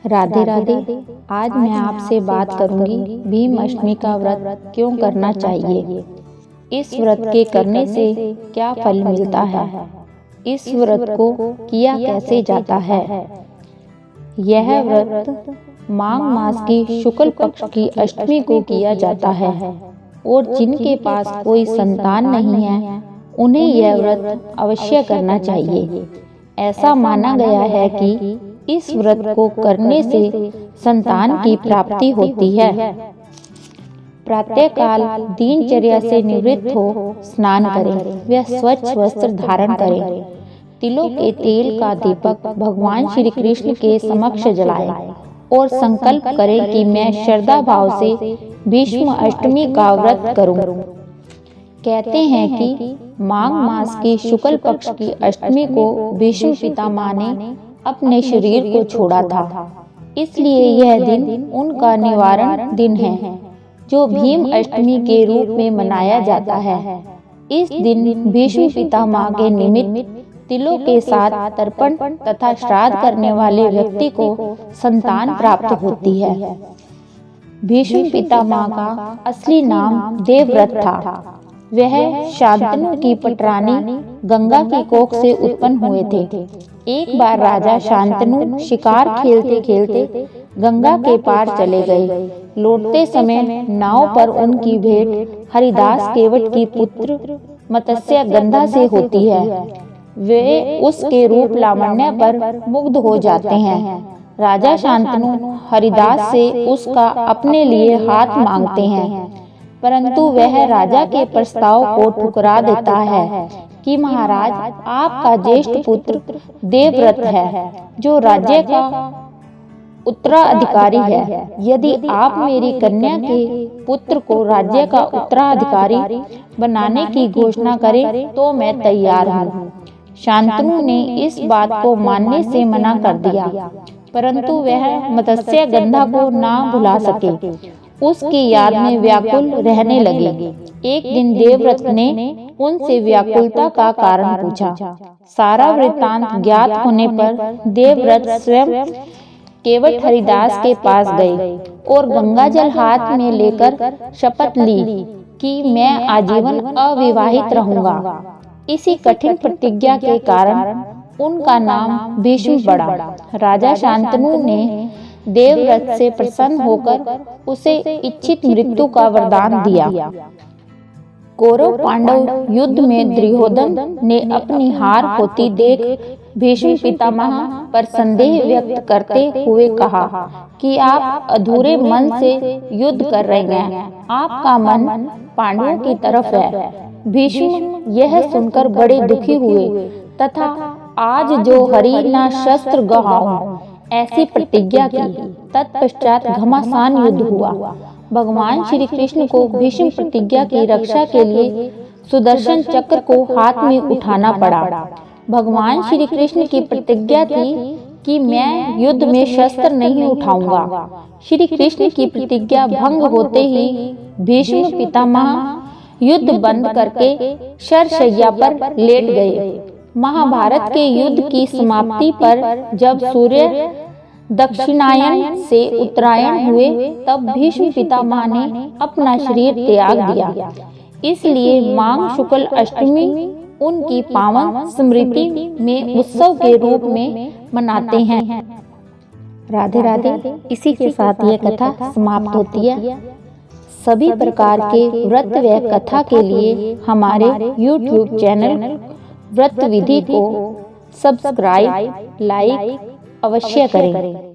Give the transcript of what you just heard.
राधे राधे। आज मैं आपसे बात करूंगी भीम अष्टमी का व्रत क्यों करना चाहिए, इस व्रत के करने से क्या फल मिलता है, इस व्रत को किया कैसे जाता है। यह व्रत माघ मास की शुक्ल पक्ष की अष्टमी को किया जाता है और जिनके पास कोई संतान नहीं है उन्हें यह व्रत अवश्य करना चाहिए। ऐसा माना गया है कि इस व्रत को करने से संतान की प्राप्ति होती है। प्रातःकाल दिनचर्या से निवृत्त हो स्नान करें, वह स्वच्छ वस्त्र धारण करें, तिलों के तेल का दीपक भगवान श्री कृष्ण के समक्ष जलाएं और संकल्प करें कि मैं श्रद्धा भाव से भीष्म अष्टमी का व्रत करूं। कहते हैं कि माघ मास की शुक्ल पक्ष की अष्टमी को भीष्म पितामह ने अपने शरीर को छोड़ा था, इसलिए यह दिन उनका निवारण दिन है जो भीम अष्टमी के रूप में मनाया जाता है। इस दिन भीष्म पितामह के निमित्त तिलों के साथ तर्पण तथा श्राद्ध करने वाले व्यक्ति को संतान प्राप्त होती है। भीष्म पितामह का असली नाम देवव्रत था। वह शांतनु की पटरानी गंगा की कोख से उत्पन्न हुए थे। एक बार राजा शांतनु शिकार खेलते खेलते गंगा के पार चले गए। लौटते समय नाव पर उनकी भेंट हरिदास केवट की पुत्र मत्स्य गंधा से होती है। वे उसके रूप लावण्य पर मुग्ध हो जाते हैं। राजा शांतनु हरिदास से उसका अपने लिए हाथ मांगते हैं, परंतु वह राजा के प्रस्ताव को ठुकरा देता है कि महाराज, आपका ज्येष्ठ पुत्र देवव्रत है जो राज्य का उत्तराधिकारी है। यदि आप मेरी कन्या के पुत्र को राज्य का उत्तराधिकारी बनाने की घोषणा करें तो मैं तैयार हूँ। शांतनु ने इस बात को मानने से मना कर दिया, परंतु वह मत्स्य गंधा को ना भुला सके। उसकी याद में व्याकुल रहने लगे। एक दिन देवव्रत ने उनसे व्याकुलता का कारण पूछा। सारा वृत्तांत ज्ञात होने पर देवव्रत स्वयं केवट हरिदास के पास गए और गंगाजल हाथ में लेकर शपथ ली कि मैं आजीवन अविवाहित रहूंगा। इसी कठिन प्रतिज्ञा के कारण उनका नाम भीष्म पड़ा। राजा शांतनु ने देवव्रत से प्रसन्न होकर उसे इच्छित मृत्यु का वरदान दिया। कौरव पांडव युद्ध में दुर्योधन ने अपनी हार होती देख भीष्म पितामह पर संदेह व्यक्त करते हुए कहा कि आप अधूरे मन से युद्ध कर रहे हैं, आपका मन पांडवों की तरफ है। भीष्म यह सुनकर बड़े दुखी हुए तथा आज जो हरि ना शस्त्र गहाऊं ऐसी प्रतिज्ञा की। तत्पश्चात घमासान युद्ध हुआ। भगवान श्री कृष्ण को भीष्म प्रतिज्ञा की रक्षा के लिए सुदर्शन चक्र को हाथ में उठाना पड़ा। भगवान श्री कृष्ण की प्रतिज्ञा थी कि मैं युद्ध में शस्त्र नहीं उठाऊंगा। श्री कृष्ण की प्रतिज्ञा भंग होते ही भीष्म पितामह युद्ध बंद करके शरशैया पर लेट गए। महाभारत के युद्ध की समाप्ति पर जब सूर्य दक्षिणायन से उत्तरायण हुए तब भीष्म पितामह ने अपना शरीर त्याग दिया। इसलिए माघ शुक्ल अष्टमी उनकी पावन स्मृति में उत्सव के रूप में मनाते हैं। राधे राधे। इसी के साथ यह कथा समाप्त होती है। सभी प्रकार के व्रत व कथा के लिए हमारे YouTube चैनल व्रत विधि को सब्सक्राइब लाइक अवश्य करें।